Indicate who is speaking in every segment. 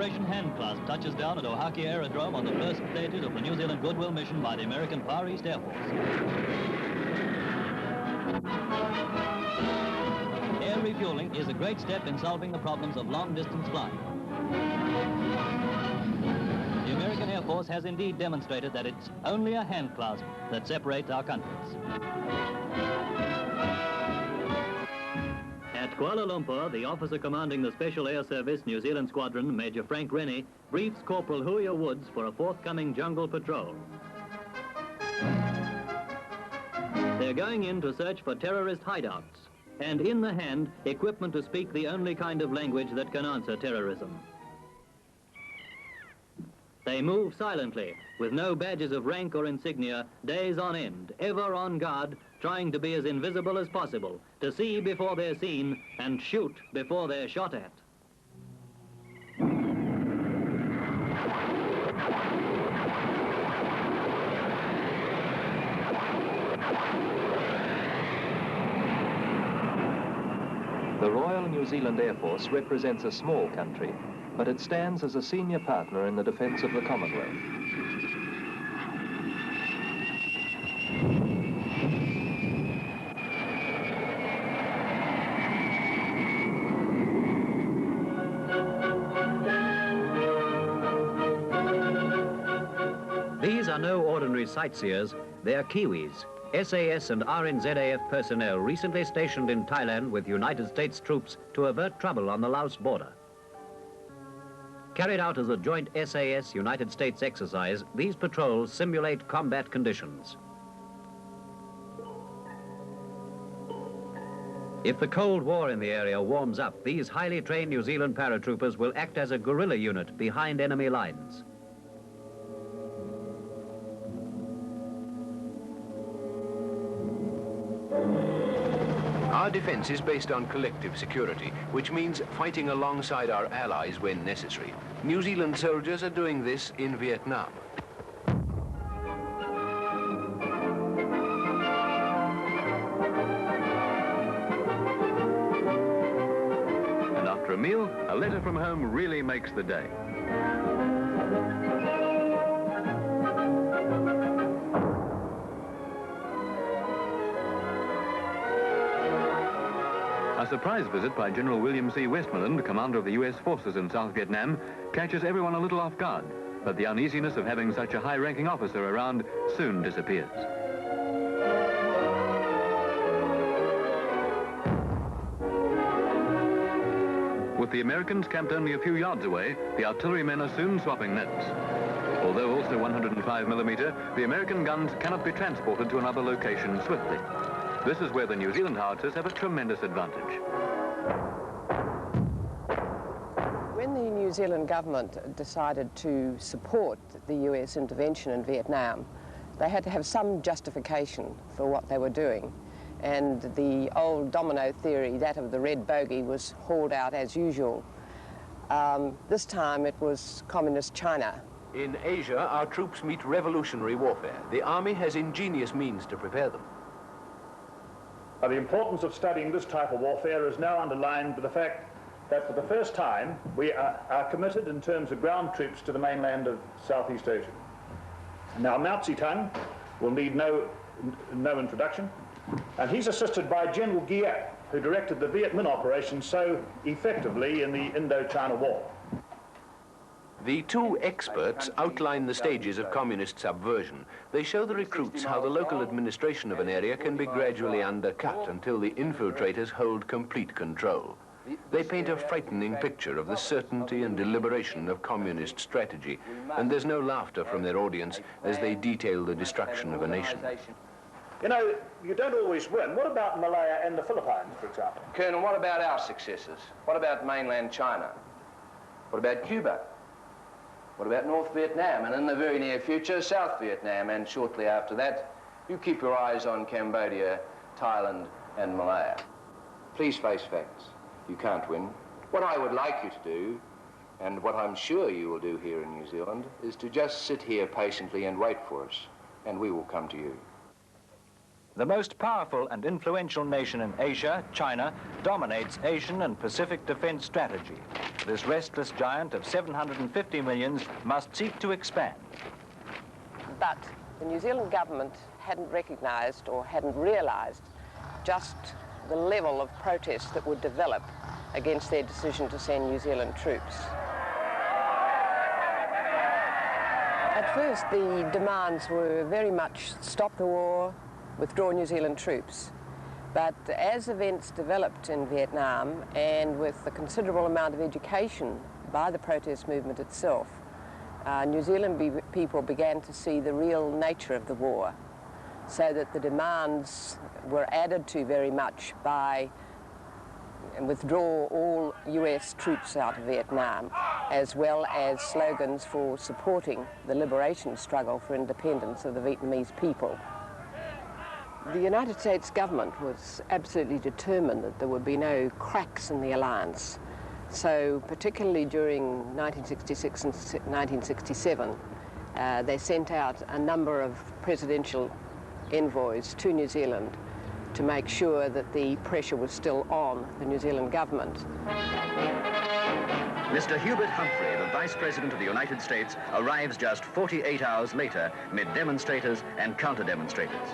Speaker 1: Operation Handclasp touches down at Ohaki Aerodrome on the first stages of the New Zealand Goodwill mission by the American Far East Air Force. Air refueling is a great step in solving the problems of long-distance flying. The American Air Force has indeed demonstrated that it's only a handclasp that separates our countries. At Kuala Lumpur, the officer commanding the Special Air Service New Zealand Squadron, Major Frank Rennie, briefs Corporal Huia Woods for a forthcoming jungle patrol. They're going in to search for terrorist hideouts, and in the hand, equipment to speak the only kind of language that can answer terrorism. They move silently, with no badges of rank or insignia, days on end, ever on guard, trying to be as invisible as possible, to see before they're seen and shoot before they're shot at.
Speaker 2: The Royal New Zealand Air Force represents a small country, but it stands as a senior partner in the defence of the Commonwealth.
Speaker 3: These are no ordinary sightseers, they're Kiwis, SAS and RNZAF personnel recently stationed in Thailand with United States troops to avert trouble on the Laos border. Carried out as a joint SAS-United States exercise, these patrols simulate combat conditions. If the Cold War in the area warms up, these highly trained New Zealand paratroopers will act as a guerrilla unit behind enemy lines.
Speaker 4: Our defense is based on collective security, which means fighting alongside our allies when necessary. New Zealand soldiers are doing this in Vietnam.
Speaker 5: And after a meal, a letter from home really makes the day. A surprise visit by General William C. Westmoreland, commander of the U.S. forces in South Vietnam, catches everyone a little off guard, but the uneasiness of having such a high-ranking officer around soon disappears. With the Americans camped only a few yards away, the artillerymen are soon swapping nets. Although also 105mm, the American guns cannot be transported to another location swiftly. This is where the New Zealand howitzers have a tremendous advantage.
Speaker 6: When the New Zealand government decided to support the US intervention in Vietnam, they had to have some justification for what they were doing. And the old domino theory, that of the red bogey, was hauled out as usual. This time it was Communist China.
Speaker 4: In Asia, our troops meet revolutionary warfare. The army has ingenious means to prepare them.
Speaker 7: The importance of studying this type of warfare is now underlined by the fact that for the first time we are committed in terms of ground troops to the mainland of Southeast Asia. Now Mao Zedong will need no introduction, and he's assisted by General Giap, who directed the Viet Minh operation so effectively in the Indochina War.
Speaker 4: The two experts outline the stages of communist subversion. They show the recruits how the local administration of an area can be gradually undercut until the infiltrators hold complete control. They paint a frightening picture of the certainty and deliberation of communist strategy, and there's no laughter from their audience as they detail the destruction of a nation.
Speaker 7: You know, you don't always win. What about Malaya and the Philippines, for example?
Speaker 8: Colonel, what about our successes? What about mainland China? What about Cuba? What about North Vietnam, and in the very near future, South Vietnam, and shortly after that, you keep your eyes on Cambodia, Thailand, and Malaya. Please face facts. You can't win. What I would like you to do, and what I'm sure you will do here in New Zealand, is to just sit here patiently and wait for us, and we will come to you.
Speaker 9: The most powerful and influential nation in Asia, China, dominates Asian and Pacific defense strategy. this restless giant of 750 millions must seek to expand.
Speaker 6: But the New Zealand government hadn't recognised or hadn't realised just the level of protest that would develop against their decision to send New Zealand troops. At first, the demands were very much stop the war, withdraw New Zealand troops. But as events developed in Vietnam, and with the considerable amount of education by the protest movement itself, New Zealand people began to see the real nature of the war, so that the demands were added to very much by withdraw all US troops out of Vietnam, as well as slogans for supporting the liberation struggle for independence of the Vietnamese people. The United States government was absolutely determined that there would be no cracks in the alliance. So particularly during 1966 and 1967, they sent out a number of presidential envoys to New Zealand to make sure that the pressure was still on the New Zealand government.
Speaker 3: Mr. Hubert Humphrey, the Vice President of the United States, arrives just 48 hours later amid demonstrators and counter-demonstrators.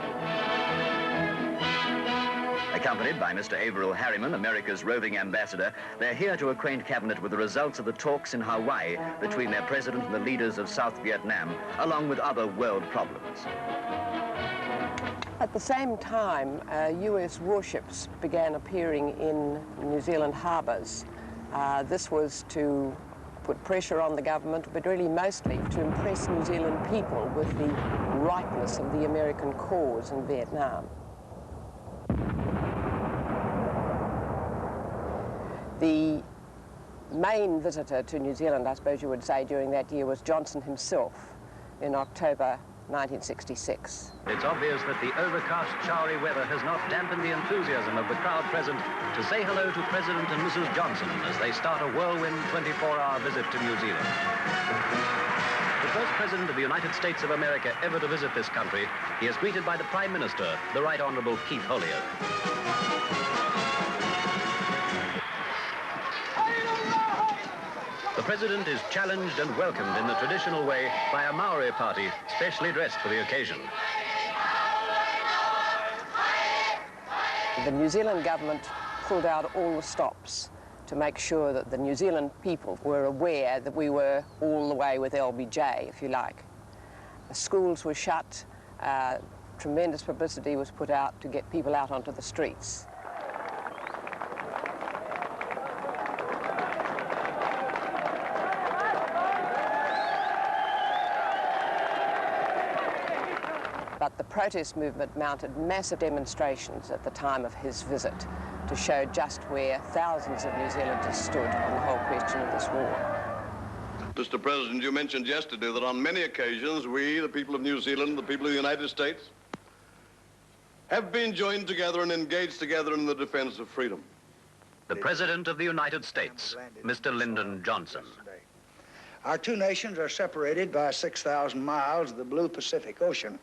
Speaker 3: Accompanied by Mr. Averill Harriman, America's roving ambassador, they're here to acquaint Cabinet with the results of the talks in Hawaii between their president and the leaders of South Vietnam, along with other world problems.
Speaker 6: At the same time, US warships began appearing in New Zealand harbours. This was to put pressure on the government, but really mostly to impress New Zealand people with the rightness of the American cause in Vietnam. The main visitor to New Zealand, I suppose you would say, during that year was Johnson himself in October 1966.
Speaker 3: It's obvious that the overcast, showery weather has not dampened the enthusiasm of the crowd present to say hello to President and Mrs. Johnson as they start a whirlwind 24-hour visit to New Zealand. The first President of the United States of America ever to visit this country, he is greeted by the Prime Minister, the Right Honourable Keith Holyoake. The President is challenged and welcomed in the traditional way by a Maire party specially dressed for the occasion.
Speaker 6: The New Zealand government pulled out all the stops to make sure that the New Zealand people were aware that we were all the way with LBJ, if you like. The schools were shut, tremendous publicity was put out to get people out onto the streets. But the protest movement mounted massive demonstrations at the time of his visit to show just where thousands of New Zealanders stood on the whole question of this war.
Speaker 10: Mr. President, you mentioned yesterday that on many occasions we, the people of New Zealand, the people of the United States, have been joined together and engaged together in the defense of freedom.
Speaker 3: The President of the United States, Mr. Lyndon Johnson.
Speaker 11: Our two nations are separated by 6,000 miles of the blue Pacific Ocean,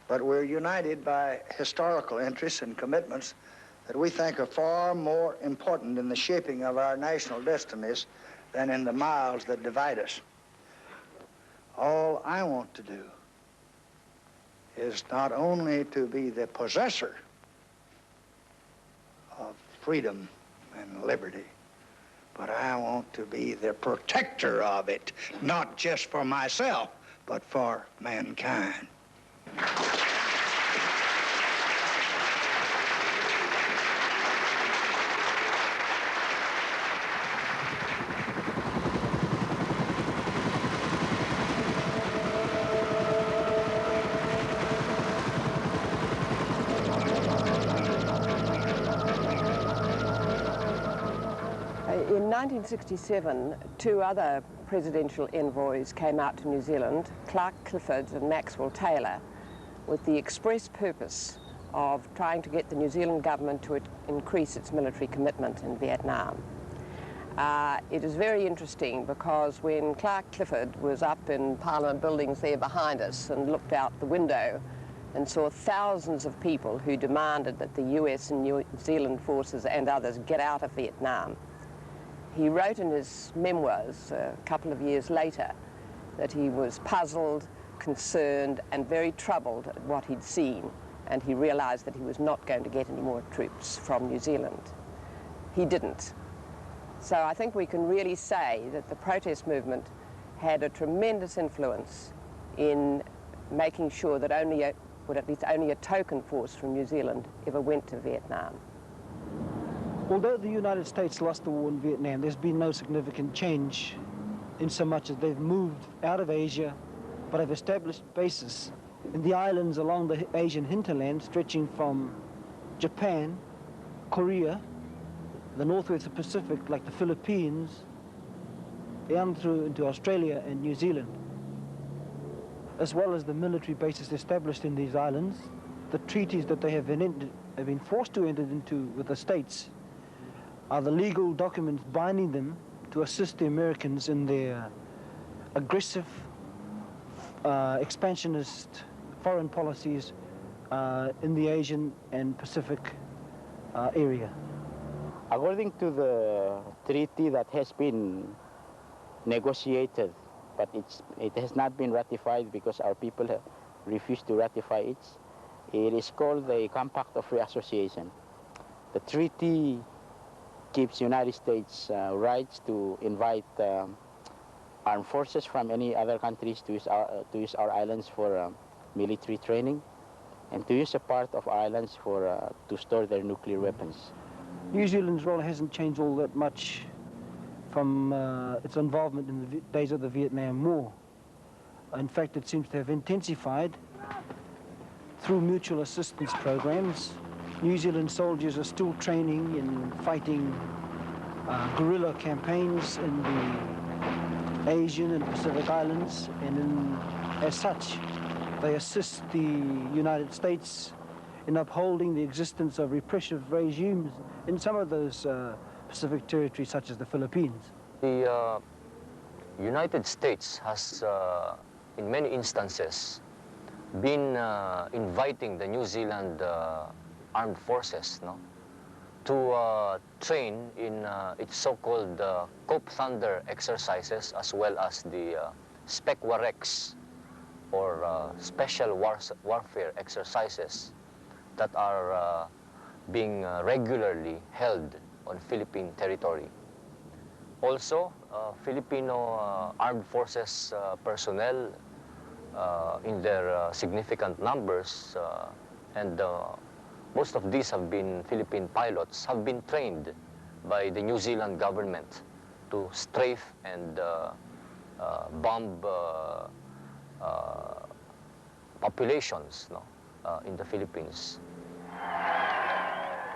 Speaker 11: but we're united by historical interests and commitments that we think are far more important in the shaping of our national destinies than in the miles that divide us. All I want to do is not only to be the possessor of freedom and liberty, but I want to be the protector of it, not just for myself, but for mankind.
Speaker 6: In 1967, two other presidential envoys came out to New Zealand, Clark Clifford and Maxwell Taylor, with the express purpose of trying to get the New Zealand government to increase its military commitment in Vietnam. It is very interesting because when Clark Clifford was up in Parliament buildings there behind us and looked out the window and saw thousands of people who demanded that the US and New Zealand forces and others get out of Vietnam, He wrote in his memoirs a couple of years later that he was puzzled, concerned, and very troubled at what he'd seen, and he realized that he was not going to get any more troops from New Zealand. He didn't. So I think we can really say that the protest movement had a tremendous influence in making sure that only a token force from New Zealand ever went to Vietnam.
Speaker 12: Although the United States lost the war in Vietnam, there's been no significant change in so much as they've moved out of Asia, but have established bases in the islands along the Asian hinterland, stretching from Japan, Korea, the northwest Pacific, like the Philippines, down through into Australia and New Zealand. As well as the military bases established in these islands, the treaties that they have been forced to enter into with the states are the legal documents binding them to assist the Americans in their aggressive, expansionist foreign policies in the Asian and Pacific area.
Speaker 13: According to the treaty that has been negotiated, but it has not been ratified because our people have refused to ratify it. It is called the Compact of Free Association. The treaty gives United States rights to invite armed forces from any other countries to use our islands for military training, and to use a part of our islands for to store their nuclear weapons.
Speaker 12: New Zealand's role hasn't changed all that much from its involvement in the days of the Vietnam War. In fact, it seems to have intensified through mutual assistance programs. New Zealand soldiers are still training in fighting guerrilla campaigns in the Asian and Pacific Islands, and as such, they assist the United States in upholding the existence of repressive regimes in some of those Pacific territories, such as the Philippines.
Speaker 14: The United States has, in many instances, been inviting the New Zealand armed forces, to train in its so-called Cope Thunder exercises, as well as the Spec Warex, or special warfare exercises that are being regularly held on Philippine territory. Also, Filipino armed forces personnel in their significant numbers, and most of these have been Philippine pilots, have been trained by the New Zealand government to strafe and bomb populations in the Philippines.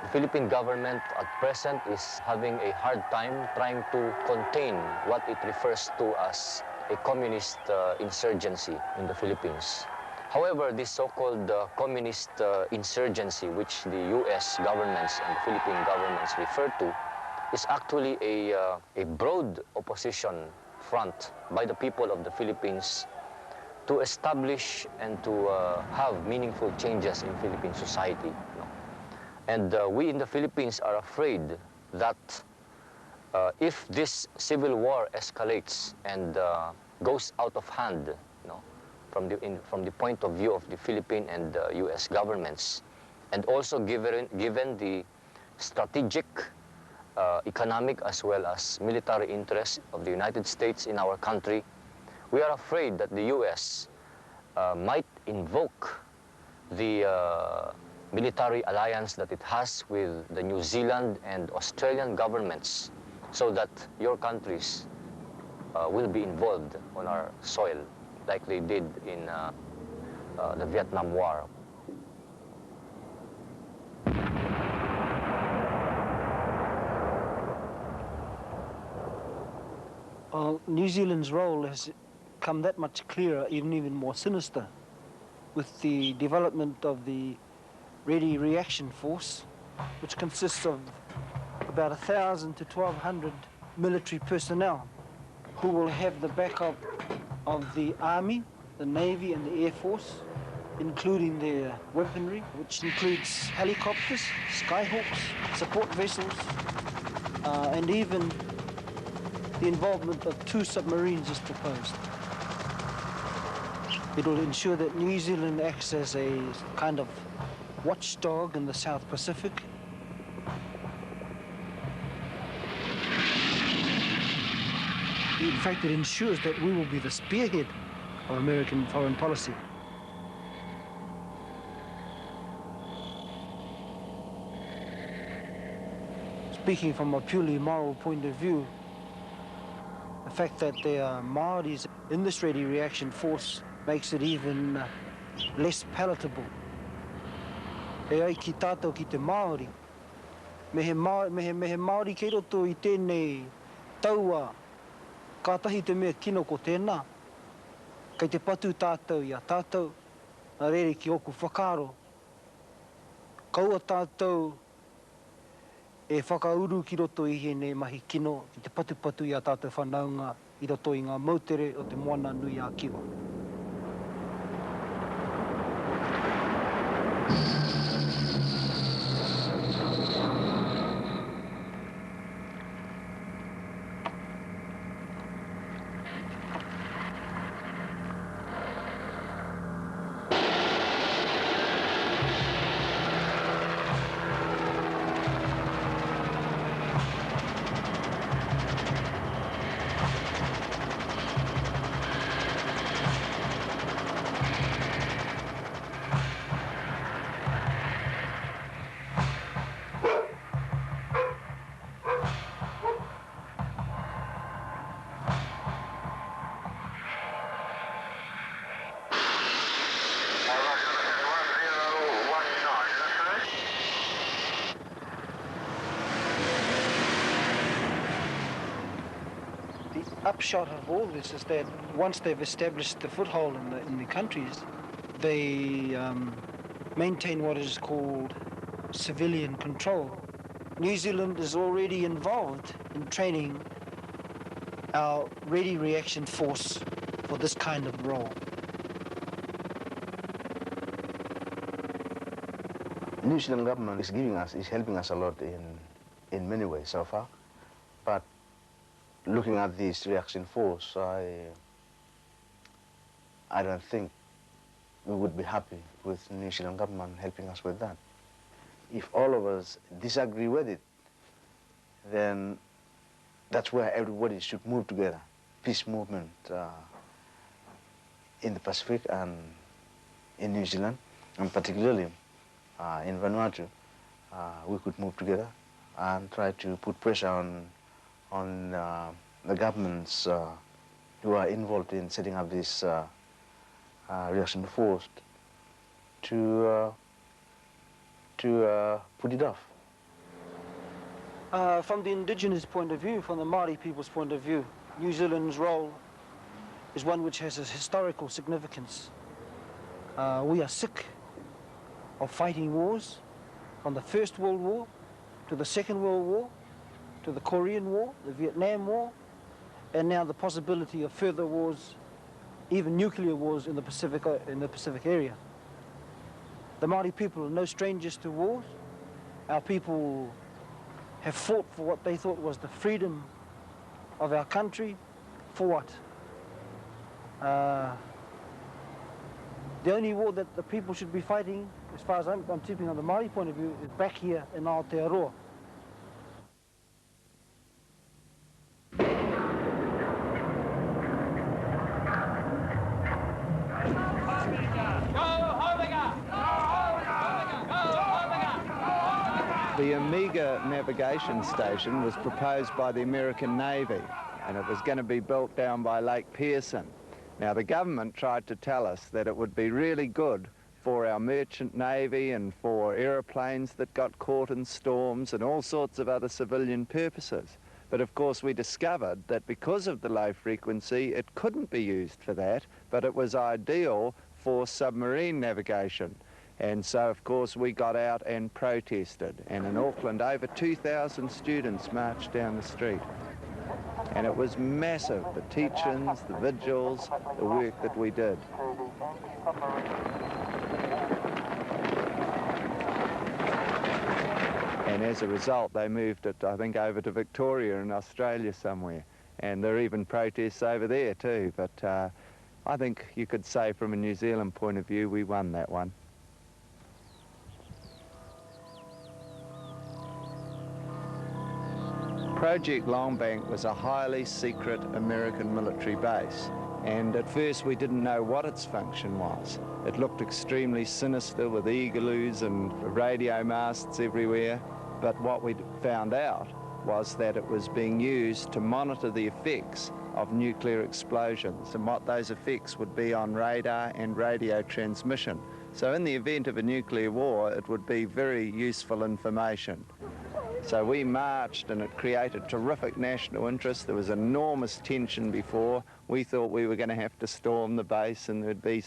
Speaker 14: The Philippine government at present is having a hard time trying to contain what it refers to as a communist insurgency in the Philippines. However, this so-called communist insurgency, which the U.S. governments and the Philippine governments refer to, is actually a broad opposition front by the people of the Philippines to establish and to have meaningful changes in Philippine society. And we in the Philippines are afraid that if this civil war escalates and goes out of hand, from the point of view of the Philippine and U.S. governments, and also given the strategic, economic, as well as military interests of the United States in our country, we are afraid that the U.S. Might invoke the military alliance that it has with the New Zealand and Australian governments, so that your countries will be involved on our soil, like they did in the Vietnam War.
Speaker 12: New Zealand's role has become that much clearer, even more sinister, with the development of the Ready Reaction Force, which consists of about 1,000 to 1,200 military personnel who will have the backup of the Army, the Navy, and the Air Force, including their weaponry, which includes helicopters, skyhawks, support vessels, and even the involvement of 2 submarines is proposed. It will ensure that New Zealand acts as a kind of watchdog in the South Pacific. In fact, it ensures that we will be the spearhead of American foreign policy. Speaking from a purely moral point of view, the fact that there are Māoris in this ready reaction force makes it even less palatable. E ai ki tātou ki te Māori. Me he Māori kei roto I tēnei taua, kātahi te mea kino ko tēnā. Kei te patu tātou I a tātou, nā rere ki oku whakaaro. Kaua tātou e whakauru ki roto I hēnei mahi kino, ki te patu I a tātou whanaunga, I roto I ngā mautere o te moana nui a kiwa. Upshot of all this is that once they've established the foothold in the countries, they maintain what is called civilian control. New Zealand is already involved in training our ready reaction force for this kind of role.
Speaker 15: New Zealand government is helping us a lot in many ways so far, but looking at this reaction force, I don't think we would be happy with New Zealand government helping us with that. If all of us disagree with it, then that's where everybody should move together. Peace movement in the Pacific and in New Zealand, and particularly in Vanuatu, we could move together and try to put pressure on the governments who are involved in setting up this reaction force to put it off.
Speaker 12: From the indigenous point of view, from the Maori people's point of view, New Zealand's role is one which has a historical significance. We are sick of fighting wars, from the First World War to the Second World War, to the Korean War, the Vietnam War, and now the possibility of further wars, even nuclear wars in the Pacific area. The Māori people are no strangers to wars. Our people have fought for what they thought was the freedom of our country. For what? The only war that the people should be fighting, as far as I'm speaking on the Māori point of view, is back here in Aotearoa.
Speaker 16: The Omega navigation station was proposed by the American Navy, and it was going to be built down by Lake Pearson. Now, the government tried to tell us that it would be really good for our merchant navy and for aeroplanes that got caught in storms and all sorts of other civilian purposes. But of course we discovered that because of the low frequency it couldn't be used for that, but it was ideal for submarine navigation. And so of course we got out and protested, and in Auckland over 2,000 students marched down the street. And it was massive, the teach-ins, the vigils, the work that we did. And as a result, they moved it, I think, over to Victoria in Australia somewhere. And there are even protests over there too, but I think you could say from a New Zealand point of view, we won that one. Project Longbank was a highly secret American military base, and at first we didn't know what its function was. It looked extremely sinister with igloos and radio masts everywhere, but what we found out was that it was being used to monitor the effects of nuclear explosions and what those effects would be on radar and radio transmission. So in the event of a nuclear war, it would be very useful information. So we marched, and it created terrific national interest. There was enormous tension before. We thought we were going to have to storm the base and there'd be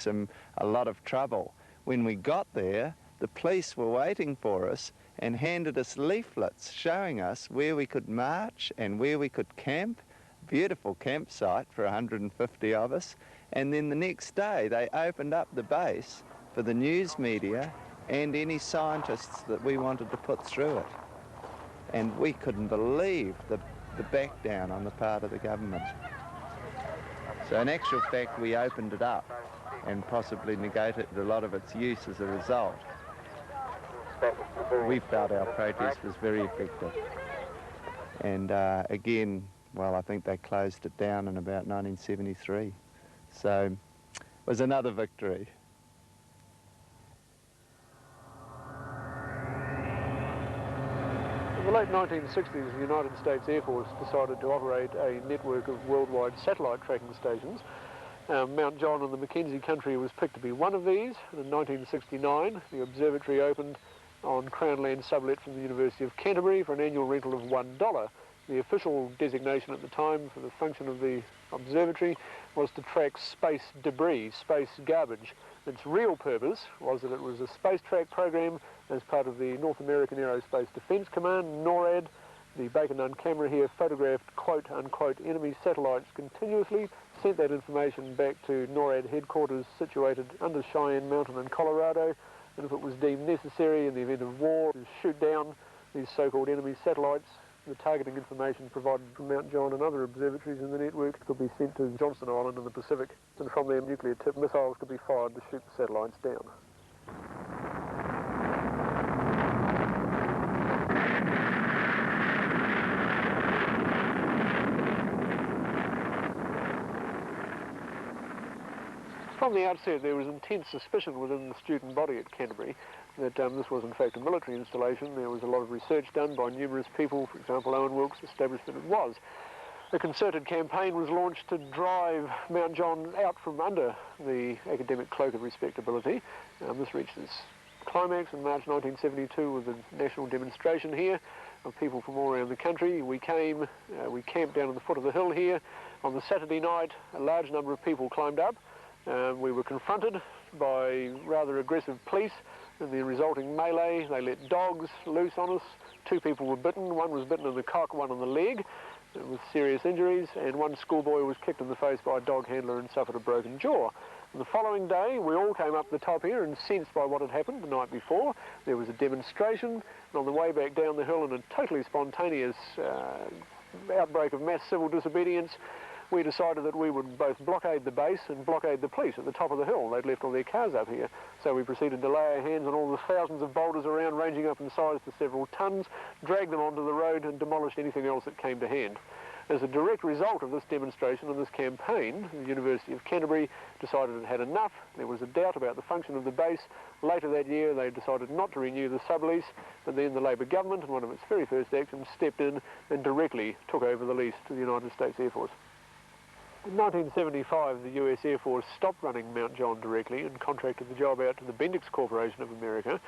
Speaker 16: a lot of trouble. When we got there, the police were waiting for us and handed us leaflets showing us where we could march and where we could camp. Beautiful campsite for 150 of us. And then the next day, they opened up the base for the news media and any scientists that we wanted to put through it. And we couldn't believe the back down on the part of the government. So in actual fact, we opened it up and possibly negated a lot of its use as a result. We felt our protest was very effective. And again, well, I think they closed it down in about 1973. So it was another victory.
Speaker 17: In the late 1960s, the United States Air Force decided to operate a network of worldwide satellite tracking stations. Mount John in the Mackenzie country was picked to be one of these, and in 1969 the observatory opened on Crown land sublet from the University of Canterbury for an annual rental of $1. The official designation at the time for the function of the observatory was to track space debris, space garbage. Its real purpose was that it was a space track program as part of the North American Aerospace Defence Command, NORAD. The Baker-Nunn camera here photographed quote-unquote enemy satellites continuously, sent that information back to NORAD headquarters situated under Cheyenne Mountain in Colorado, and if it was deemed necessary in the event of war to shoot down these so-called enemy satellites, the targeting information provided from Mount John and other observatories in the network could be sent to Johnston Island in the Pacific, and from there nuclear-tipped missiles could be fired to shoot the satellites down. From the outset, there was intense suspicion within the student body at Canterbury that this was in fact a military installation. There was a lot of research done by numerous people. For example, Owen Wilkes established that it was. A concerted campaign was launched to drive Mount John out from under the academic cloak of respectability. This reached its climax in March 1972 with a national demonstration here of people from all around the country. We camped down at the foot of the hill here. On the Saturday night, a large number of people climbed up. We were confronted by rather aggressive police in the resulting melee. They let dogs loose on us. 2 people were bitten. One was bitten in the cock, one on the leg, with serious injuries, and one schoolboy was kicked in the face by a dog handler and suffered a broken jaw. And the following day, we all came up the top here, incensed by what had happened the night before. There was a demonstration, and on the way back down the hill in a totally spontaneous outbreak of mass civil disobedience, we decided that we would both blockade the base and blockade the police at the top of the hill. They'd left all their cars up here. So we proceeded to lay our hands on all the thousands of boulders around, ranging up in size to several tons, dragged them onto the road and demolished anything else that came to hand. As a direct result of this demonstration and this campaign, the University of Canterbury decided it had enough. There was a doubt about the function of the base. Later that year, they decided not to renew the sublease, but then the Labor government, in one of its very first actions, stepped in and directly took over the lease to the United States Air Force. In 1975, the US Air Force stopped running Mount John directly and contracted the job out to the Bendix Corporation of America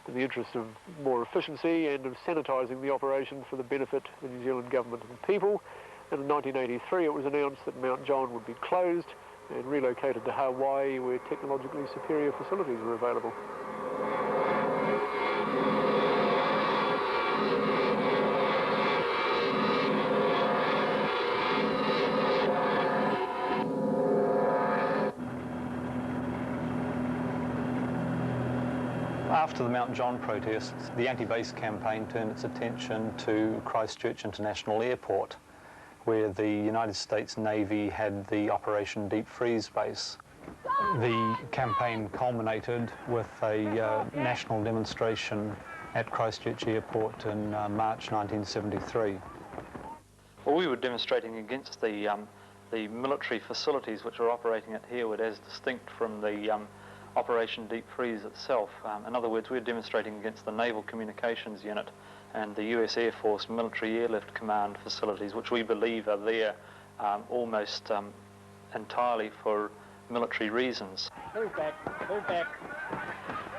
Speaker 17: in the interest of more efficiency and of sanitising the operation for the benefit of the New Zealand government and people. And in 1983, it was announced that Mount John would be closed and relocated to Hawaii, where technologically superior facilities were available.
Speaker 9: After the Mount John protests, the anti-base campaign turned its attention to Christchurch International Airport.
Speaker 18: where the United States Navy had the Operation Deep Freeze base. The campaign culminated with a national demonstration at Christchurch Airport in March 1973. Well, we were demonstrating against the military facilities which were operating at Hereward as distinct from the Operation Deep Freeze itself. In other words, we were demonstrating against the Naval Communications Unit and the US Air Force Military Airlift Command facilities, which we believe are there almost entirely for military reasons.
Speaker 19: Move back, move back.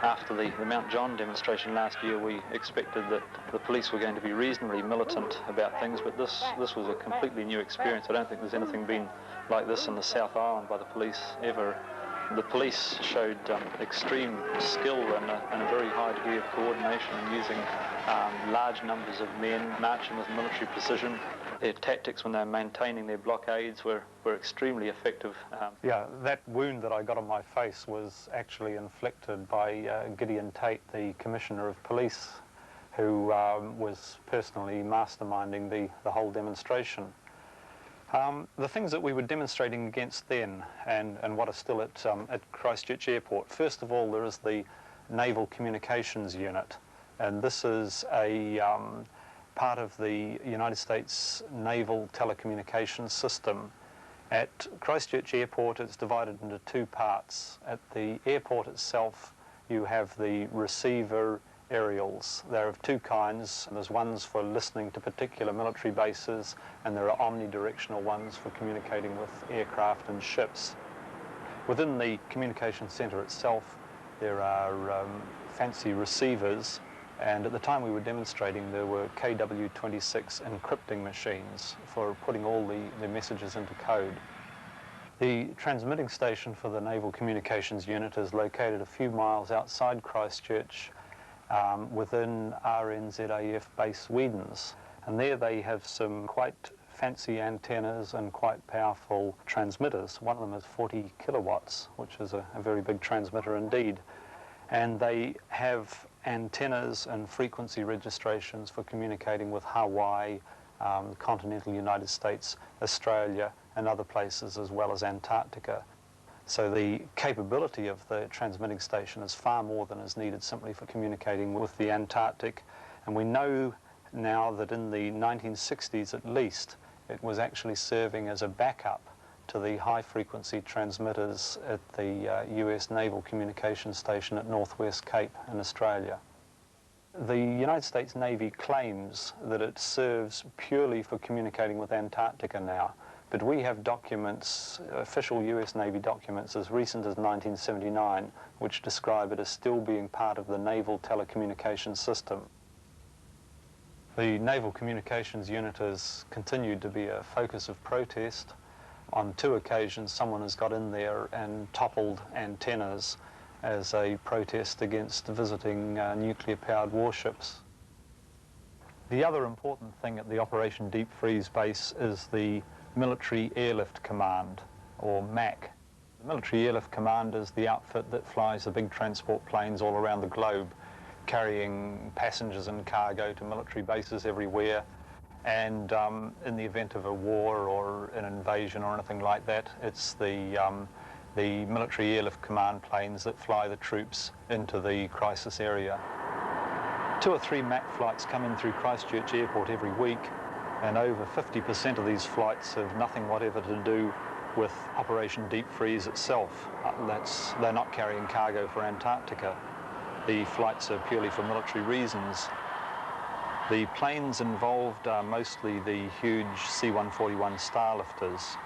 Speaker 18: After the Mount John demonstration last year, we expected that the police were going to be reasonably militant about things, but this was a completely new experience. I don't think there's anything been like this in the South Island by the police ever. The police showed extreme skill and a very high degree of coordination in using large numbers of men marching with military precision. Their tactics when they were maintaining their blockades were extremely effective. Yeah, that wound that I got on my face was actually inflicted by Gideon Tate, the Commissioner of Police, who was personally masterminding the whole demonstration. The things that we were demonstrating against then and what are still at Christchurch Airport, first of all, there is the Naval Communications Unit, and this is a part of the United States Naval Telecommunications System. At Christchurch Airport, it's divided into two parts. At the airport itself, you have the receiver aerials. They're of two kinds. There's ones for listening to particular military bases, and there are omnidirectional ones for communicating with aircraft and ships. Within the communication centre itself, there are fancy receivers, and at the time we were demonstrating, there were KW-26 encrypting machines for putting all the messages into code. The transmitting station for the Naval Communications Unit is located a few miles outside Christchurch, within RNZAF base Wedens, and there they have some quite fancy antennas and quite powerful transmitters. One of them is 40 kilowatts, which is a very big transmitter indeed, and they have antennas and frequency registrations for communicating with Hawaii, the continental United States, Australia and other places, as well as Antarctica. So the capability of the transmitting station is far more than is needed simply for communicating with the Antarctic. And we know now that in the 1960s at least, it was actually serving as a backup to the high-frequency transmitters at the US Naval Communications Station at Northwest Cape in Australia. The United States Navy claims that it serves purely for communicating with Antarctica now, but we have documents, official US Navy documents as recent as 1979, which describe it as still being part of the Naval Telecommunications System. The Naval Communications Unit has continued to be a focus of protest. On two occasions, someone has got in there and toppled antennas as a protest against visiting nuclear-powered warships. The other important thing at the Operation Deep Freeze base is the Military Airlift Command, or MAC. The Military Airlift Command is the outfit that flies the big transport planes all around the globe, carrying passengers and cargo to military bases everywhere. And in the event of a war or an invasion or anything like that, it's the Military Airlift Command planes that fly the troops into the crisis area. 2 or 3 MAC flights come in through Christchurch Airport every week, and over 50% of these flights have nothing whatever to do with Operation Deep Freeze itself. They're not carrying cargo for Antarctica. The flights are purely for military reasons. The planes involved are mostly the huge C-141 Starlifters.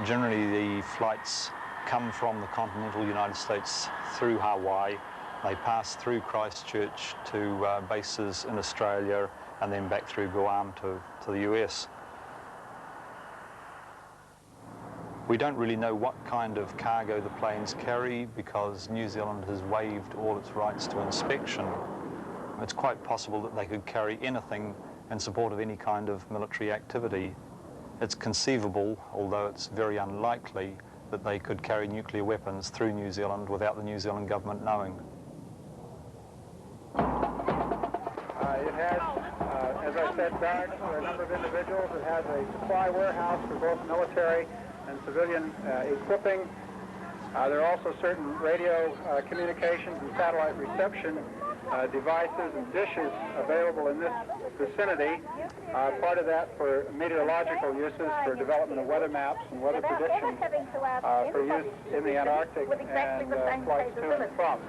Speaker 18: Generally, the flights come from the continental United States through Hawaii. They pass through Christchurch to bases in Australia and then back through Guam to the US. We don't really know what kind of cargo the planes carry because New Zealand has waived all its rights to inspection. It's quite possible that they could carry anything in support of any kind of military activity. It's conceivable, although it's very unlikely, that they could carry nuclear weapons through New Zealand without the New Zealand government knowing.
Speaker 7: It has
Speaker 19: as I said, barracks for a number of individuals. It has a supply warehouse for both military and civilian equipping. There are also certain radio communications and satellite reception devices and dishes available in this vicinity. Part of that for meteorological uses, for development of weather maps and weather predictions for use in the Antarctic and flights to and from.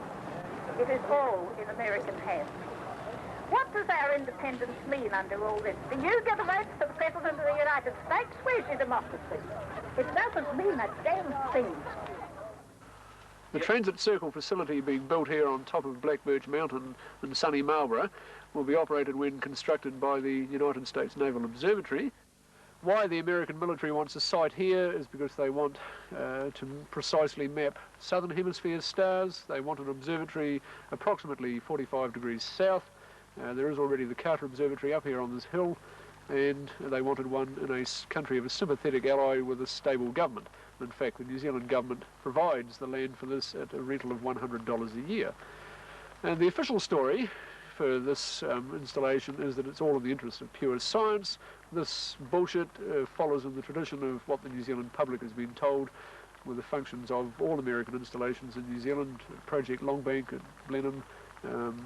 Speaker 20: It is all in American hands. What does our independence mean under all this? Do you give votes to the President of the United States? Where's your democracy? It doesn't mean a damn thing.
Speaker 17: The transit circle facility being built here on top of Black Birch Mountain in sunny Marlborough will be operated when constructed by the United States Naval Observatory. Why the American military wants a site here is because they want to precisely map southern hemisphere stars. They want an observatory approximately 45 degrees south. There is already the Carter Observatory up here on this hill, and they wanted one in a country of a sympathetic ally with a stable government. In fact, the New Zealand government provides the land for this at a rental of $100 a year. And the official story for this installation is that it's all in the interest of pure science. This bullshit follows in the tradition of what the New Zealand public has been told with the functions of all American installations in New Zealand, Project Longbank at Blenheim,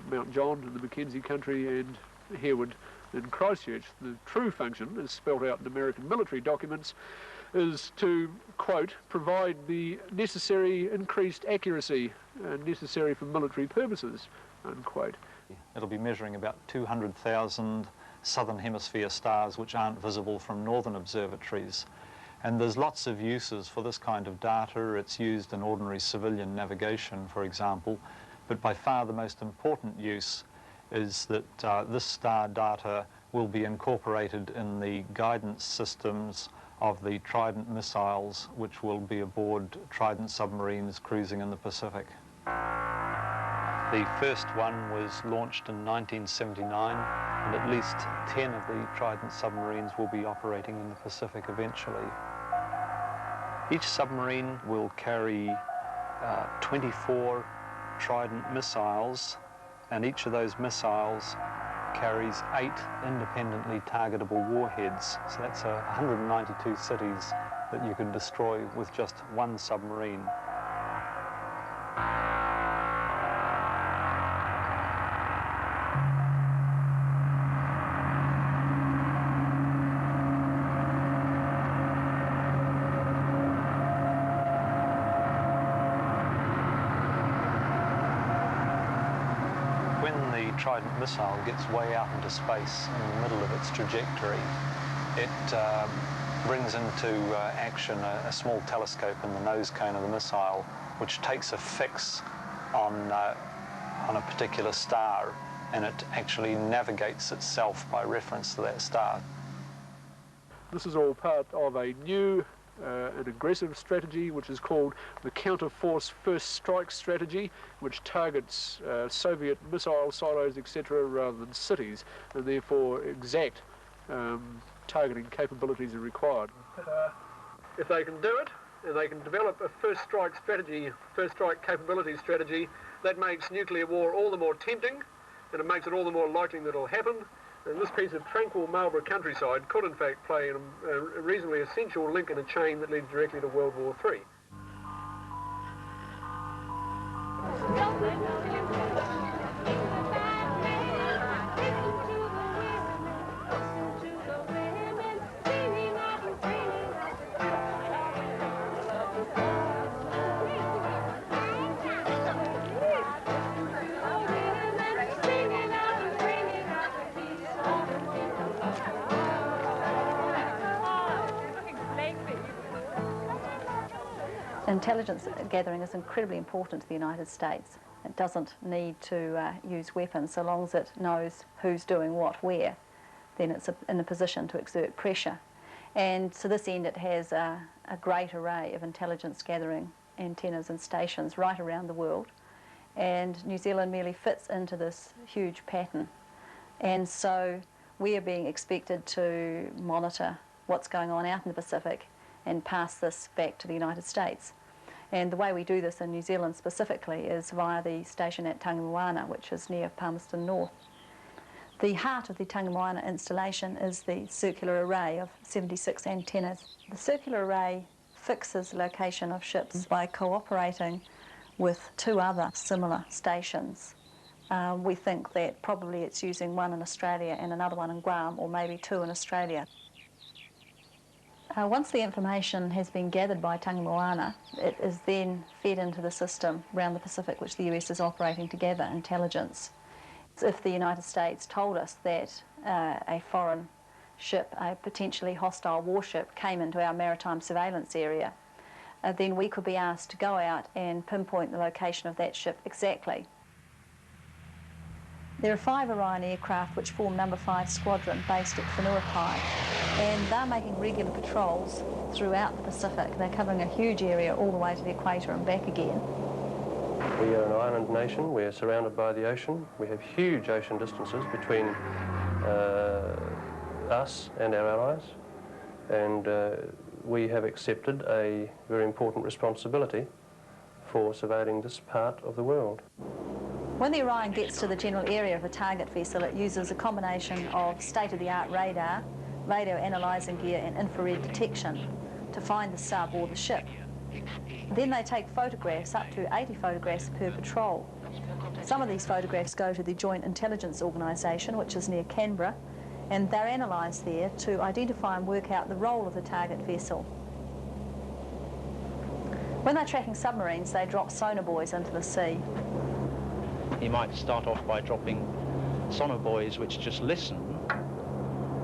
Speaker 17: Mount John in the Mackenzie country, and Harewood in Christchurch. The true function, as spelled out in American military documents, is to, quote, provide the necessary increased accuracy necessary for military purposes, unquote.
Speaker 18: It'll be measuring about 200,000 southern hemisphere stars which aren't visible from northern observatories. And there's lots of uses for this kind of data. It's used in ordinary civilian navigation, for example, but by far the most important use is that this star data will be incorporated in the guidance systems of the Trident missiles, which will be aboard Trident submarines cruising in the Pacific. The first one was launched in 1979, and at least 10 of the Trident submarines will be operating in the Pacific eventually. Each submarine will carry 24 Trident missiles, and each of those missiles carries 8 independently targetable warheads. So that's 192 cities that you can destroy with just one submarine. Trident missile gets way out into space in the middle of its trajectory, it brings into action a small telescope in the nose cone of the missile, which takes a fix on a particular star, and it actually navigates itself by reference to that star.
Speaker 17: This is all part of a new an aggressive strategy which is called the counter-force first strike strategy, which targets Soviet missile silos, etc., rather than cities, and therefore exact targeting capabilities are required. If they can do it, and they can develop a first strike strategy, first strike capability strategy, that makes nuclear war all the more tempting, and it makes it all the more likely that it'll happen. And this piece of tranquil Marlborough countryside could in fact play a reasonably essential link in a chain that leads directly to World War III.
Speaker 21: Intelligence gathering is incredibly important to the United States. It doesn't need to use weapons so long as it knows who's doing what where. Then it's in a position to exert pressure. And to this end it has a great array of intelligence gathering antennas and stations right around the world. And New Zealand merely fits into this huge pattern. And so we are being expected to monitor what's going on out in the Pacific and pass this back to the United States. And the way we do this in New Zealand specifically is via the station at Tangamoana, which is near Palmerston North. The heart of the Tangamoana installation is the circular array of 76 antennas. The circular array fixes the location of ships by cooperating with 2 other similar stations. We think that probably it's using one in Australia and another one in Guam, or maybe 2 in Australia. Once the information has been gathered by Tangamoana, it is then fed into the system around the Pacific, which the US is operating to gather intelligence. If the United States told us that a foreign ship, a potentially hostile warship, came into our maritime surveillance area, then we could be asked to go out and pinpoint the location of that ship exactly. There are 5 Orion aircraft which form number 5 Squadron based at Whenuapai, and they're making regular patrols throughout the Pacific. They're covering a huge area all the way to the equator and back again.
Speaker 1: We are an island nation. We're surrounded by the ocean. We have huge ocean distances between us and our allies, and we have accepted a very important responsibility for surveying this part of the world.
Speaker 21: When the Orion gets to the general area of the target vessel, it uses a combination of state-of-the-art radar, radio analysing gear and infrared detection to find the sub or the ship. Then they take photographs, up to 80 photographs per patrol. Some of these photographs go to the Joint Intelligence Organisation, which is near Canberra, and they're analysed there to identify and work out the role of the target vessel. When they're tracking submarines, they drop sonar buoys into the sea.
Speaker 22: He might start off by dropping sonar buoys which just listen,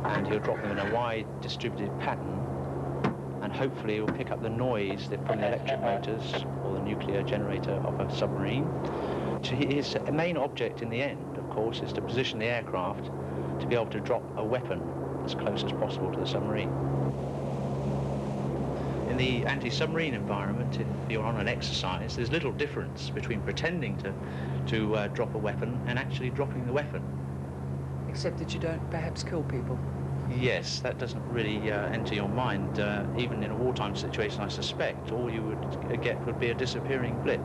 Speaker 22: and he'll drop them in a wide distributed pattern, and hopefully he'll pick up the noise from the electric motors or the nuclear generator of a submarine. His main object in the end, of course, is to position the aircraft to be able to drop a weapon as close as possible to the submarine. In the anti-submarine environment, if you're on an exercise, there's little difference between pretending to drop a weapon and actually dropping the weapon.
Speaker 23: Except that you don't perhaps kill people.
Speaker 22: Yes, that doesn't really enter your mind. Even in a wartime situation, I suspect, all you would get would be a disappearing blip.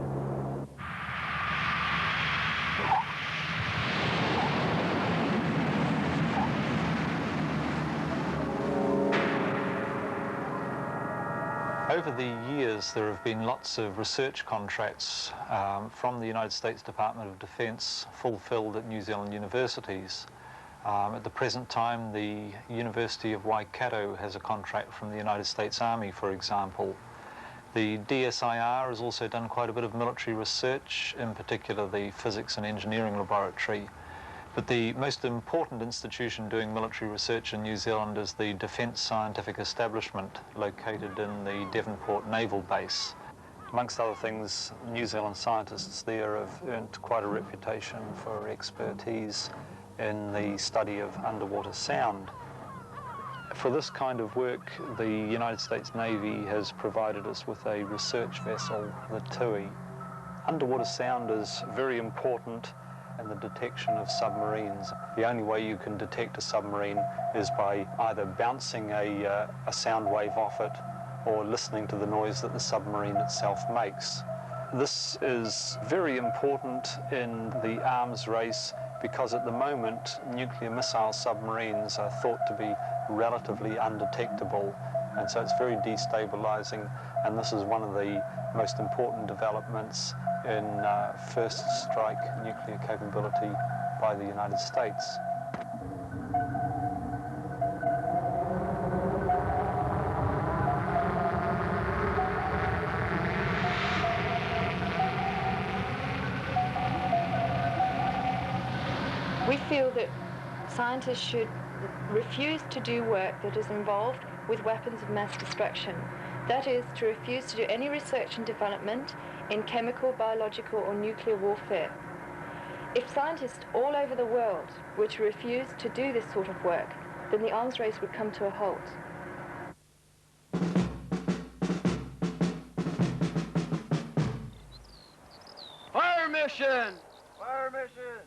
Speaker 24: Over the years, there have been lots of research contracts from the United States Department of Defence fulfilled at New Zealand universities. At the present time, the University of Waikato has a contract from the United States Army, for example. The DSIR has also done quite a bit of military research, in particular the Physics and Engineering Laboratory. But the most important institution doing military research in New Zealand is the Defence Scientific Establishment, located in the Devonport Naval Base. Amongst other things, New Zealand scientists there have earned quite a reputation for expertise in the study of underwater sound. For this kind of work, the United States Navy has provided us with a research vessel, the Tui. Underwater sound is very important in the detection of submarines. The only way you can detect a submarine is by either bouncing a sound wave off it or listening to the noise that the submarine itself makes. This is very important in the arms race because at the moment nuclear missile submarines are thought to be relatively undetectable, and so it's very destabilizing, and this is one of the most important developments in first strike nuclear capability by the United States.
Speaker 25: We feel that scientists should refuse to do work that is involved with weapons of mass destruction. That is, to refuse to do any research and development in chemical, biological or nuclear warfare. If scientists all over the world were to refuse to do this sort of work, then the arms race would come to a halt.
Speaker 26: Fire mission! Fire mission!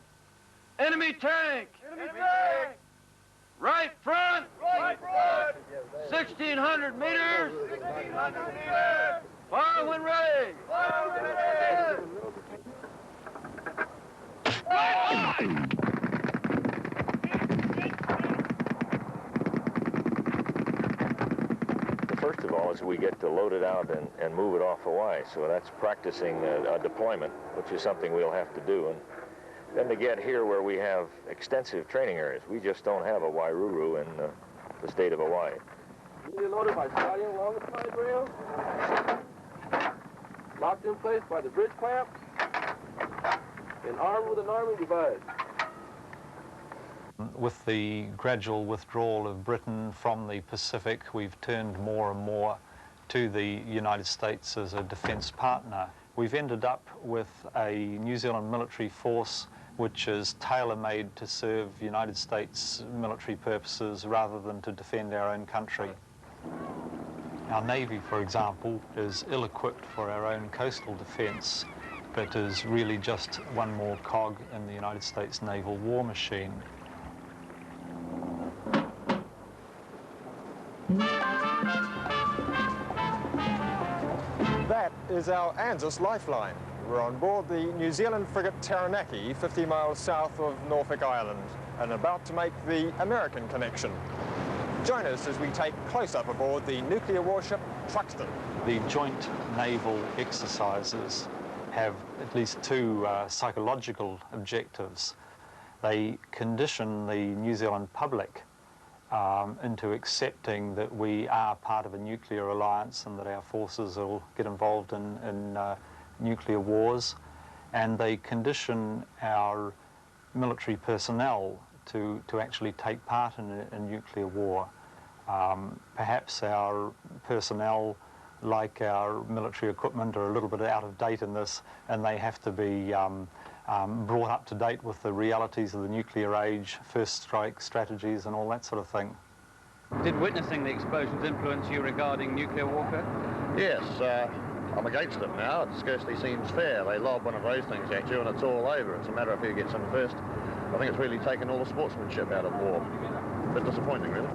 Speaker 26: Enemy tank! Enemy tank! Right front! Right front! 1,600 meters! 1,600 meters! Fire when ready! Fire when ready!
Speaker 2: of all, is we get to load it out and move it off Hawaii. So that's practicing a deployment, which is something we'll have to do. And then to get here where we have extensive training areas. We just don't have a Wairuru in the state of Hawaii.
Speaker 3: Newly loaded by starting along the side rail. Locked in place by the bridge clamp. And armed with an arming device.
Speaker 24: With the gradual withdrawal of Britain from the Pacific, we've turned more and more to the United States as a defence partner. We've ended up with a New Zealand military force which is tailor-made to serve United States military purposes rather than to defend our own country. Our Navy, for example, is ill-equipped for our own coastal defence, but is really just one more cog in the United States naval war machine.
Speaker 4: That is our ANZUS lifeline. We're on board the New Zealand frigate Taranaki, 50 miles south of Norfolk Island, and about to make the American connection. Join us as we take close-up aboard the nuclear warship Truxtun.
Speaker 24: The joint naval exercises have at least two psychological objectives. They condition the New Zealand public into accepting that we are part of a nuclear alliance and that our forces will get involved in nuclear wars, and they condition our military personnel to actually take part in a nuclear war. Perhaps our personnel, like our military equipment, are a little bit out of date in this, and they have to be brought up to date with the realities of the nuclear age, first strike strategies and all that sort of thing.
Speaker 5: Did witnessing the explosions influence you regarding nuclear warfare?
Speaker 8: Yes, I'm against it now. It scarcely seems fair. They lob one of those things at you and it's all over. It's a matter of who gets in first. I think it's really taken all the sportsmanship out of war. A bit disappointing, really.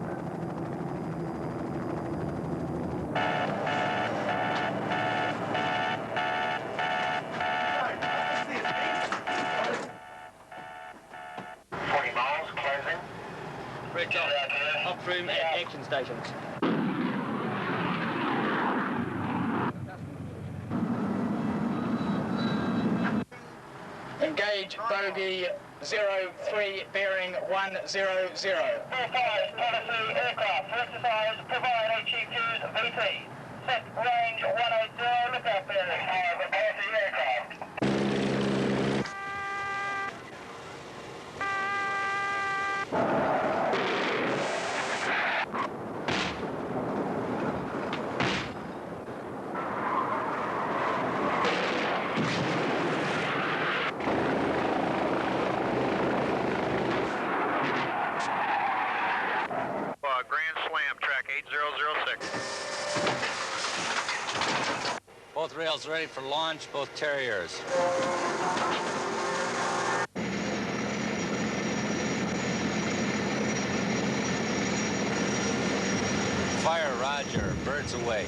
Speaker 5: Room at action stations.
Speaker 10: Engage bogey 03 bearing 100. Aircraft to exercise, provide HE2's VT. Set range 180, lookout bearing. Report the aircraft.
Speaker 5: Both rails ready for launch, both Terriers. Fire, roger. Birds away.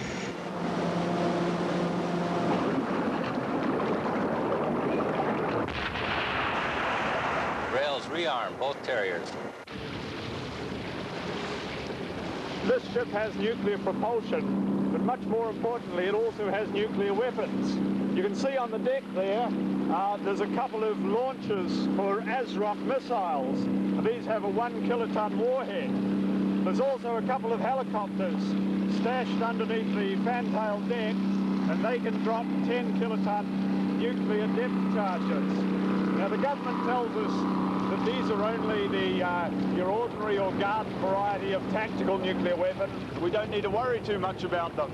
Speaker 5: Rails rearm, both Terriers.
Speaker 7: This ship has nuclear propulsion, but much more importantly, it also has nuclear weapons. You can see on the deck there, there's a couple of launchers for ASROC missiles. These have a 1 kiloton warhead. There's also a couple of helicopters stashed underneath the fantail deck, and they can drop 10 kiloton nuclear depth charges. Now the government tells us that these are only your ordinary or garden variety of tactical nuclear weapon. We don't need to worry too much about them.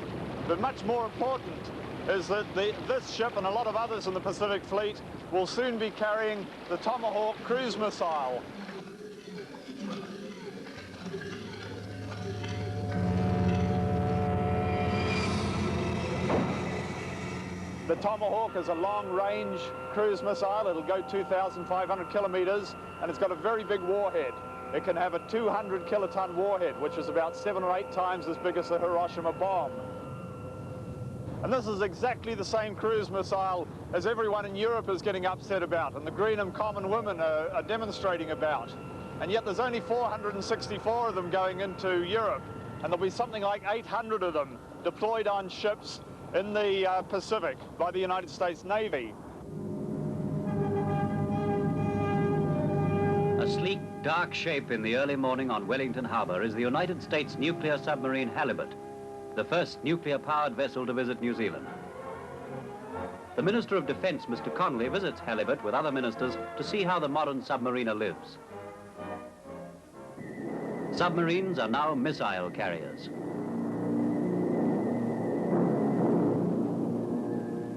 Speaker 7: But much more important is that this ship and a lot of others in the Pacific Fleet will soon be carrying the Tomahawk cruise missile. The Tomahawk is a long-range cruise missile. It'll go 2,500 kilometers, and it's got a very big warhead. It can have a 200 kiloton warhead, which is about 7 or 8 times as big as the Hiroshima bomb. And this is exactly the same cruise missile as everyone in Europe is getting upset about, and the Greenham Common Women are demonstrating about. And yet there's only 464 of them going into Europe, and there'll be something like 800 of them
Speaker 6: deployed on ships in the Pacific by the United States Navy.
Speaker 11: A sleek, dark shape in the early morning on Wellington Harbour is the United States nuclear submarine Halibut, the first nuclear-powered vessel to visit New Zealand. The Minister of Defence, Mr. Connolly, visits Halibut with other ministers to see how the modern submariner lives. Submarines are now missile carriers.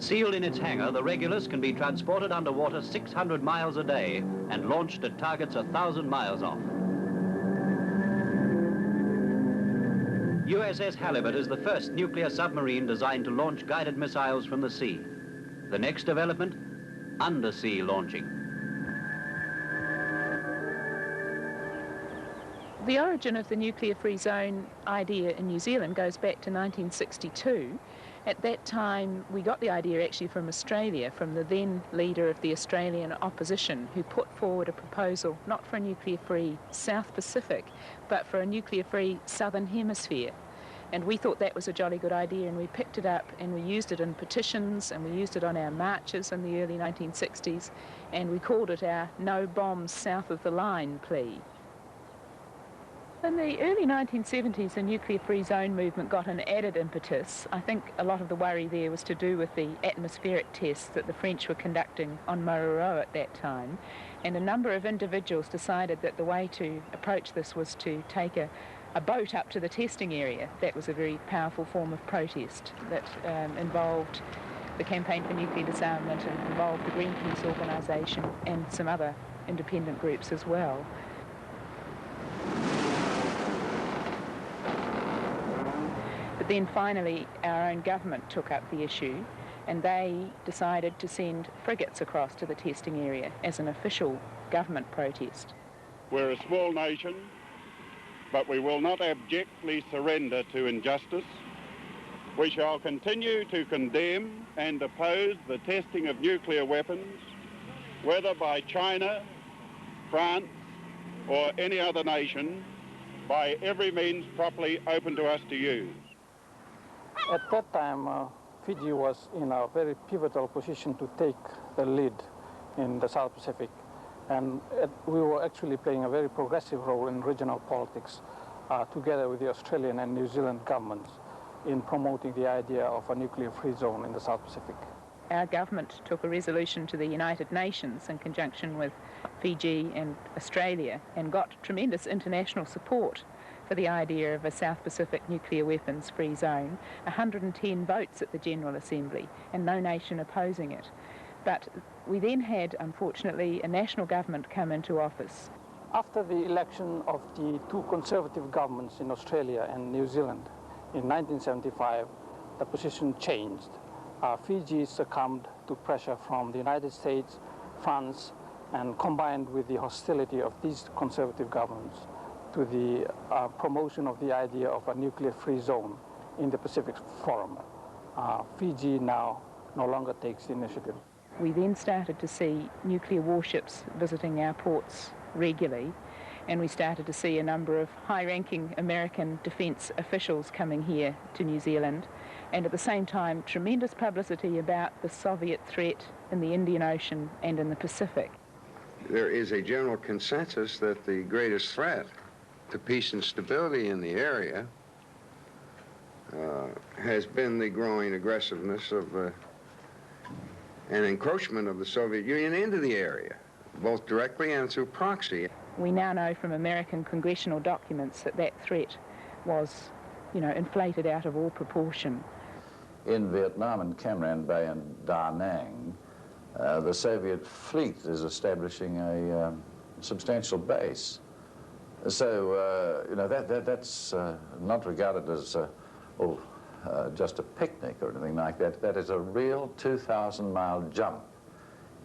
Speaker 11: Sealed in its hangar, the Regulus can be transported underwater 600 miles a day and launched at targets 1,000 miles off. USS Halibut is the first nuclear submarine designed to launch guided missiles from the sea. The next development, undersea launching.
Speaker 12: The origin of the nuclear-free zone idea in New Zealand goes back to 1962. At that time, we got the idea actually from Australia, from the then leader of the Australian opposition, who put forward a proposal not for a nuclear-free South Pacific, but for a nuclear-free Southern Hemisphere. And we thought that was a jolly good idea, and we picked it up and we used it in petitions and we used it on our marches in the early 1960s, and we called it our No Bombs South of the Line plea. In the early 1970s, the nuclear-free zone movement got an added impetus. I think a lot of the worry there was to do with the atmospheric tests that the French were conducting on Maire at that time, and a number of individuals decided that the way to approach this was to take a boat up to the testing area. That was a very powerful form of protest that involved the Campaign for Nuclear Disarmament and involved the Greenpeace organisation and some other independent groups as well. But then finally our own government took up the issue and they decided to send frigates across to the testing area as an official government protest.
Speaker 13: We're a small nation, but we will not abjectly surrender to injustice. We shall continue to condemn and oppose the testing of nuclear weapons, whether by China, France, or any other nation, by every means properly open to us to use.
Speaker 14: At that time, Fiji was in a very pivotal position to take the lead in the South Pacific. And we were actually playing a very progressive role in regional politics, together with the Australian and New Zealand governments in promoting the idea of a nuclear-free zone in the South Pacific.
Speaker 12: Our government took a resolution to the United Nations in conjunction with Fiji and Australia and got tremendous international support for the idea of a South Pacific nuclear weapons-free zone, 110 votes at the General Assembly and no nation opposing it. But we then had, unfortunately, a national government come into office.
Speaker 14: After the election of the two conservative governments in Australia and New Zealand in 1975, the position changed. Fiji succumbed to pressure from the United States, France, and combined with the hostility of these conservative governments to the promotion of the idea of a nuclear-free zone in the Pacific Forum. Fiji now no longer takes the initiative.
Speaker 12: We then started to see nuclear warships visiting our ports regularly, and we started to see a number of high-ranking American defence officials coming here to New Zealand, and at the same time tremendous publicity about the Soviet threat in the Indian Ocean and in the Pacific.
Speaker 15: There is a general consensus that the greatest threat to peace and stability in the area has been the growing aggressiveness of and encroachment of the Soviet Union into the area, both directly and through proxy.
Speaker 12: We now know from American congressional documents that that threat was, inflated out of all proportion.
Speaker 27: In Vietnam and Cam Ranh Bay and Da Nang, the Soviet fleet is establishing a substantial base. So, that's not regarded as just a picnic or anything like that. That is a real 2,000-mile jump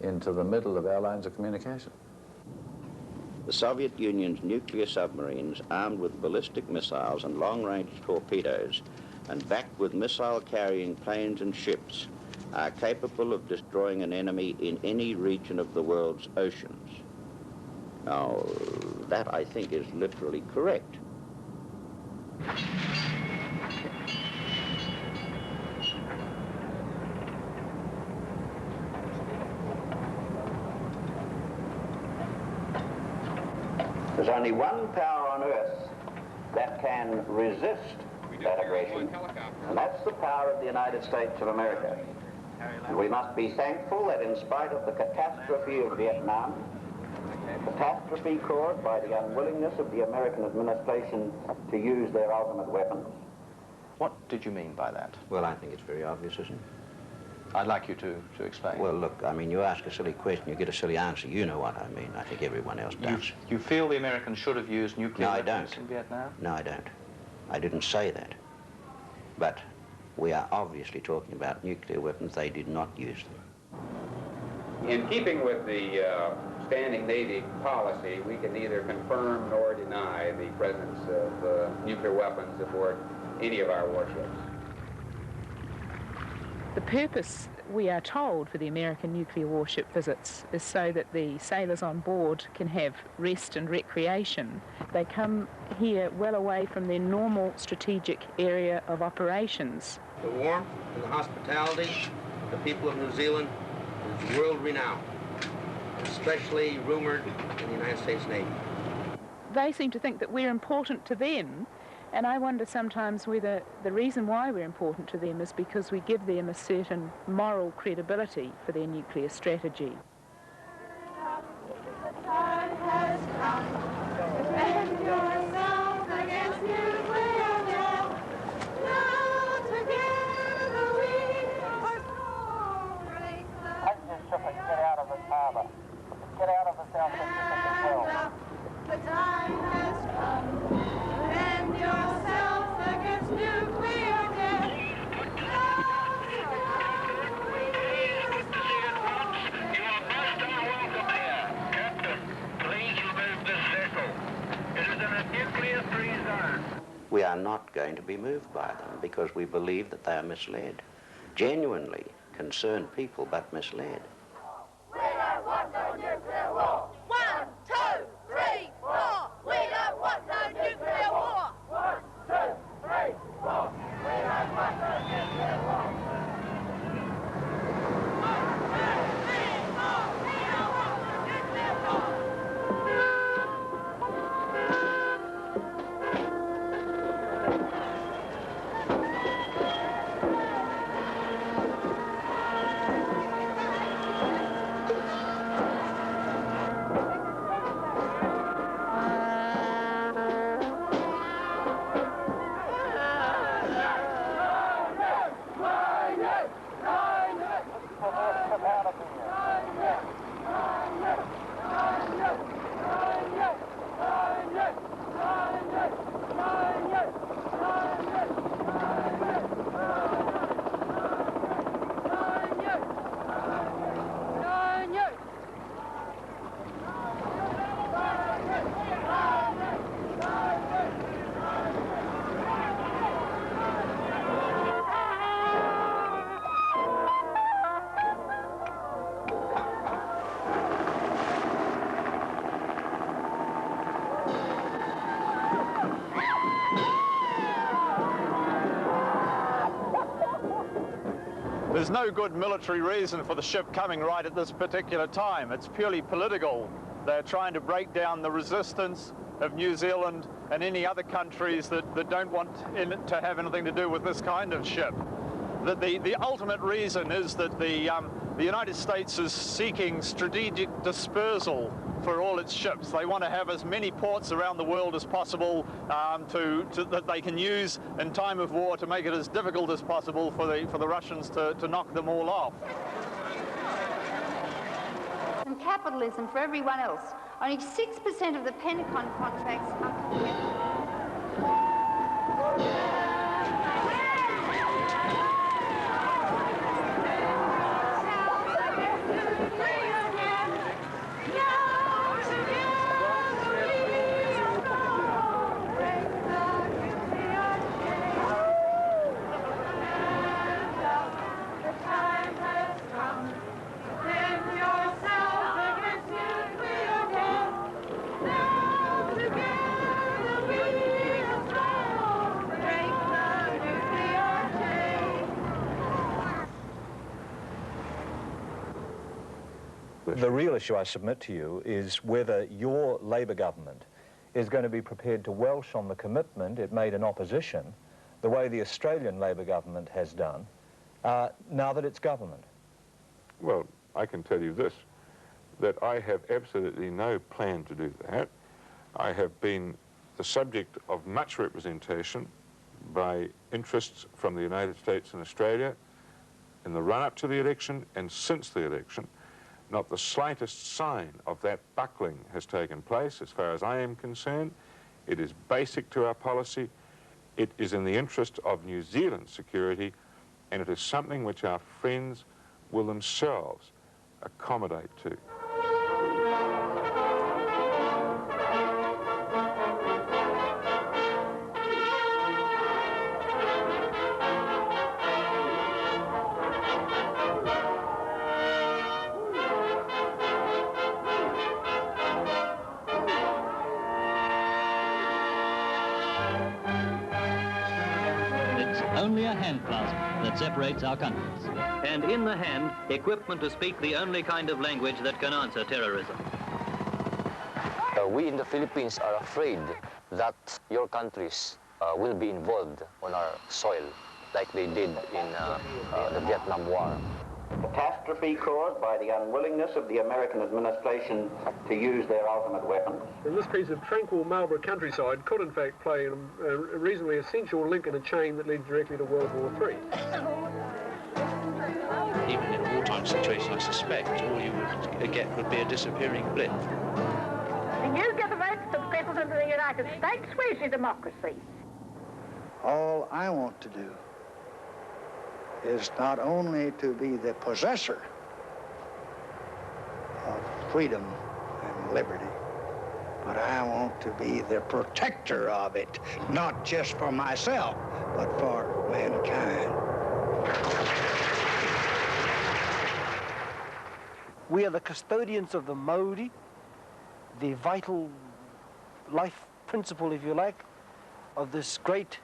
Speaker 27: into the middle of our lines of communication.
Speaker 28: The Soviet Union's nuclear submarines, armed with ballistic missiles and long-range torpedoes, and backed with missile-carrying planes and ships, are capable of destroying an enemy in any region of the world's oceans. Now, that, I think, is literally correct. There's only one power on Earth that can resist that aggression, and that's the power of the United States of America. And we must be thankful that in spite of the catastrophe of Vietnam, catastrophe caused by the unwillingness of the American administration to use their ultimate weapons.
Speaker 22: What did you mean by that?
Speaker 28: Well, I think it's very obvious, isn't it?
Speaker 22: I'd like you to explain.
Speaker 28: Well, look, I mean, you ask a silly question, you get a silly answer. You know what I mean. I think everyone else does.
Speaker 22: You feel the Americans should have used nuclear weapons in Vietnam?
Speaker 28: No, I don't. I didn't say that. But we are obviously talking about nuclear weapons. They did not use them.
Speaker 1: In keeping with the standing Navy policy, we can neither confirm nor deny the presence of nuclear weapons aboard any of our warships.
Speaker 12: The purpose, we are told, for the American nuclear warship visits is so that the sailors on board can have rest and recreation. They come here well away from their normal strategic area of operations.
Speaker 3: The warmth and the hospitality of the people of New Zealand is world-renowned, especially rumored in the United States Navy.
Speaker 12: They seem to think that we're important to them, and I wonder sometimes whether the reason why we're important to them is because we give them a certain moral credibility for their nuclear strategy.
Speaker 10: The time has come. Defend yourselves against nuclear death. Now together we are strong.
Speaker 28: Take your ship and get out of this harbour. Get out of the South Pacific as well.
Speaker 10: The time has come. Defend yourselves against nuclear death. Now together we are strong. You are most unwelcome here. Captain, please remove this vessel. It is in a nuclear-free zone.
Speaker 28: We are not going to be moved by them because we believe that they are misled. Genuinely concerned people, but misled.
Speaker 10: We don't want no nuclear war. 1, 2, 3, 4. We don't want no nuclear war. 1, 2, 3, 4. We don't want no nuclear war. 1, 2, 3, 4. We don't want no nuclear war.
Speaker 6: There's no good military reason for the ship coming right at this particular time. It's purely political. They're trying to break down the resistance of New Zealand and any other countries that don't want to have anything to do with this kind of ship. The ultimate reason is that the United States is seeking strategic dispersal for all its ships. They want to have as many ports around the world as possible that they can use in time of war to make it as difficult as possible for the Russians to knock them all off.
Speaker 25: And capitalism for everyone else. Only 6% of the Pentagon contracts are completed.
Speaker 9: The real issue I submit to you is whether your Labour government is going to be prepared to welsh on the commitment it made in opposition, the way the Australian Labor government has done, now that it's government?
Speaker 16: Well, I can tell you this, that I have absolutely no plan to do that. I have been the subject of much representation by interests from the United States and Australia in the run-up to the election and since the election. Not the slightest sign of that buckling has taken place as far as I am concerned. It is basic to our policy. It is in the interest of New Zealand's security, and it is something which our friends will themselves accommodate to.
Speaker 11: Only a hand clasp that separates our countries. And in the hand, equipment to speak the only kind of language that can answer terrorism.
Speaker 17: We in the Philippines are afraid that your countries will be involved on our soil, like they did in the Vietnam War.
Speaker 28: Catastrophe caused by the unwillingness of the American administration to use their ultimate weapons.
Speaker 18: And this piece of tranquil Marlborough countryside could in fact play a reasonably essential link in a chain that leads directly to World War III.
Speaker 22: Even in a wartime situation, I suspect, all you would get would be a disappearing blip.
Speaker 19: Do you give the rights to the President of the United States? Where's your democracy?
Speaker 20: All I want to do is not only to be the possessor of freedom and liberty, but I want to be the protector of it, not just for myself, but for mankind.
Speaker 21: We are the custodians of the Maori, the vital life principle, if you like, of this great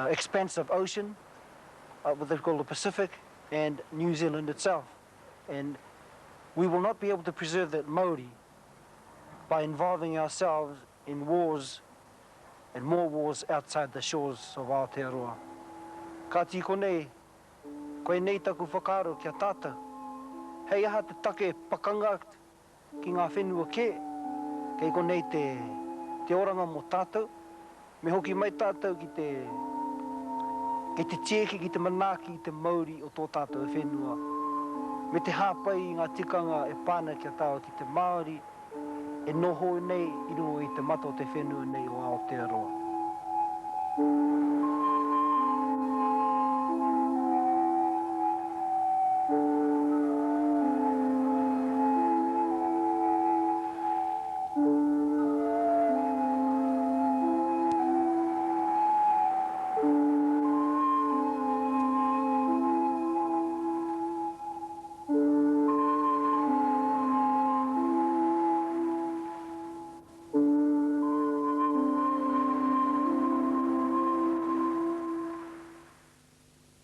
Speaker 21: expanse of ocean, what they call the Pacific, and New Zealand itself. And we will not be able to preserve that Maori by involving ourselves in wars and more wars outside the shores of Aotearoa. Ka tiko nei, koe nei taku whakaaro kia tata. Hei aha te take pakanga ki ngā whenua ke, kei ko nei te oranga mo tātou, me hoki mai tātou ki te tieki, ki te manaki, te Maori o tō tātou e whenua. Me te hāpai i ngā tikanga e pāna kia tāua ki te Māori, e noho nei i rungo i te mato o te whenua nei o Aotearoa.